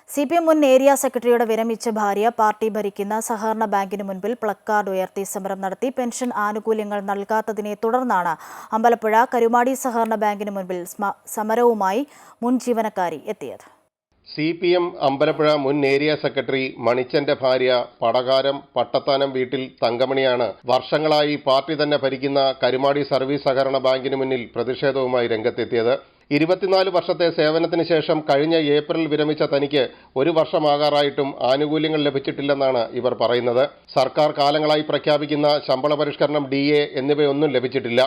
CPM മുൻ area സെക്രട്ടറിയുടെ വിരമിച്ച ഭാര്യ പാർട്ടി ഭരിക്കുന്ന സഹകരണ ബാങ്കിന് മുൻപിൽ പ്ലക്കാർഡ് ഉയർത്തി സമരം നടത്തി. പെൻഷൻ ആനുകൂല്യങ്ങൾ നൽകാത്തതിനെ തുടർന്നാണ് അമ്പലപ്പുഴ കരുമാടി സഹകരണ ബാങ്കിന് മുൻപിൽ സമരവുമായി മുൻ ജീവനക്കാരി എത്തിയത്. CPM അമ്പലപ്പുഴ മുൻ ഏരിയ സെക്രട്ടറി മണിച്ചന്റെ ഭാര്യ പടകാരം പട്ടത്താനം വീട്ടിൽ തങ്കമണിയാണ് വർഷങ്ങളായി പാർട്ടി തന്നെ ഭരിക്കുന്ന കരുമാടി സർവീസ് സഹകരണ ബാങ്കിന് മുന്നിൽ പ്രതിഷേധവുമായി രംഗത്തെത്തിയത്. 24 വർഷത്തെ സേവനത്തിന് ശേഷം കഴിഞ്ഞ ഏപ്രിൽ വിരമിച്ച തനിക്ക് 1 വർഷമാകാറായിട്ടും ആനുകൂല്യങ്ങൾ ലഭിച്ചിട്ടില്ലെന്നാണ് ഇവർ പറയുന്നത്. സർക്കാർ കാലങ്ങളായി പ്രഖ്യാപിക്കുന്ന ശമ്പള പരിഷ്കരണം, DA എന്നിവയൊന്നും ലഭിച്ചിട്ടില്ല.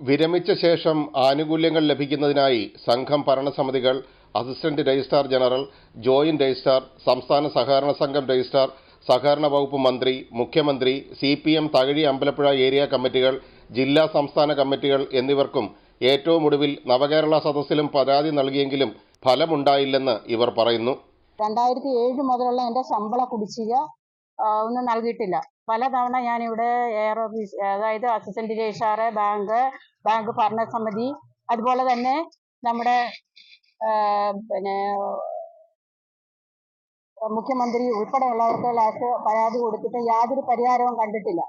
വിരമിച്ച ശേഷം ആനുകൂല്യങ്ങൾ ലഭിക്കുന്നതിനായി സംഘം ഭരണസമിതികൾ, assistant registrar general, joint registrar, സംസ്ഥാന സഹകരണ സംഘം രജിസ്ട്രാർ, സഹകരണ വകുപ്പ് മന്ത്രി, മുഖ്യമന്ത്രി, CPM തകഴി അമ്പലപ്പുഴ ഏരിയ കമ്മിറ്റികൾ, ജില്ലാ സംസ്ഥാന കമ്മിറ്റികൾ എന്നിവർക്കും ഏറ്റവും ഒടുവിൽ നവകേരള സദസ്സിലും പരാതി നൽകിയെങ്കിലും ഫലമുണ്ടായില്ലെന്ന് ഇവർ പറയുന്നു. 2007 മുതലുള്ള എൻ്റെ ശമ്പള കുടിശ്ശിക ഒന്നും നൽകിയിട്ടില്ല. പലതവണ ഞാനിവിടെ എയർ ഓഫീസ്, അതായത് അസിസ്റ്റന്റ് രജിസ്ട്രാർ, ബാങ്ക് ഭരണസമിതി, അതുപോലെ തന്നെ നമ്മുടെ മുഖ്യമന്ത്രി ഉൾപ്പെടെയുള്ളവർക്ക് ലാസ്റ്റ് പരാതി കൊടുത്തിട്ട് യാതൊരു പരിഹാരവും കണ്ടിട്ടില്ല.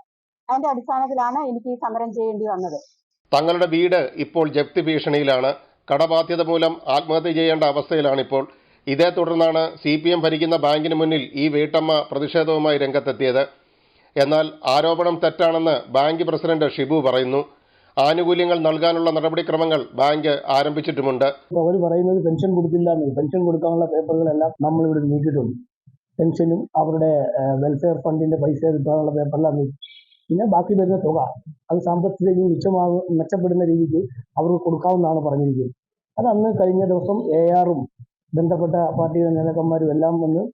അതിന്റെ അടിസ്ഥാനത്തിലാണ് എനിക്ക് ഈ സമരം ചെയ്യേണ്ടി വന്നത്. തങ്ങളുടെ വീട് ഇപ്പോൾ ജപ്തി ഭീഷണിയിലാണ്. കടബാധ്യത മൂലം ആത്മഹത്യ ചെയ്യേണ്ട അവസ്ഥയിലാണിപ്പോൾ. ഇതേ തുടർന്നാണ് CPM ഭരിക്കുന്ന ബാങ്കിന് മുന്നിൽ ഈ വീട്ടമ്മ പ്രതിഷേധവുമായി രംഗത്തെത്തിയത്. എന്നാൽ ആരോപണം തെറ്റാണെന്ന് ബാങ്ക് പ്രസിഡന്റ് ഷിബു പറയുന്നു. ആനുകൂല്യങ്ങൾ നൽകാനുള്ള നടപടിക്രമങ്ങൾ ബാങ്ക് ആരംഭിച്ചിട്ടുമുണ്ട്. അവർ പറയുന്നത് പെൻഷൻ കൊടുത്തില്ല. പെൻഷൻ കൊടുക്കാനുള്ള പേപ്പറുകളെല്ലാം നമ്മളിവിടെ നീക്കിയിട്ടുണ്ട്. പെൻഷനും അവരുടെ വെൽഫെയർ ഫണ്ടിന്റെ പൈസ കിട്ടാനുള്ള പേപ്പറെല്ലാം നീക്കി. പിന്നെ ബാക്കി വരുന്ന തുക അത് സാമ്പത്തിക മെച്ചപ്പെടുന്ന രീതിക്ക് അവർക്ക് കൊടുക്കാവുന്നതാണ് പറഞ്ഞിരിക്കുന്നത്. അത് അന്ന് കഴിഞ്ഞ ദിവസം ARഉം ബന്ധപ്പെട്ട പാർട്ടി നേതാക്കന്മാരും എല്ലാം വന്ന്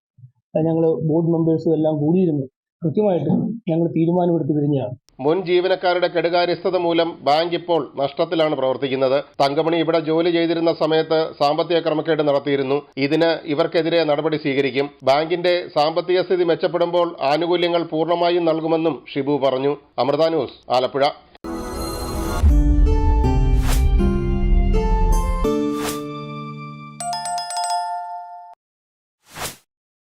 ഞങ്ങൾ ബോർഡ് മെമ്പേഴ്സും എല്ലാം കൂടിയിരുന്നു. കൃത്യമായിട്ട് ഞങ്ങൾ തീരുമാനമെടുത്ത് കഴിഞ്ഞാണ്. മുൻ ജീവനക്കാരുടെ കെടുകാര്യസ്ഥത മൂലം ബാങ്ക് ഇപ്പോൾ നഷ്ടത്തിലാണ് പ്രവർത്തിക്കുന്നത്. തങ്കമണി ഇവിടെ ജോലി ചെയ്തിരുന്ന സമയത്ത് സാമ്പത്തിക ക്രമക്കേട് നടത്തിയിരുന്നു. ഇതിന് ഇവർക്കെതിരെ നടപടി സ്വീകരിക്കും. ബാങ്കിന്റെ സാമ്പത്തിക സ്ഥിതി മെച്ചപ്പെടുമ്പോൾ ആനുകൂല്യങ്ങൾ പൂർണ്ണമായും നൽകുമെന്നും ഷിബു പറഞ്ഞു. അമൃത ന്യൂസ്, ആലപ്പുഴ.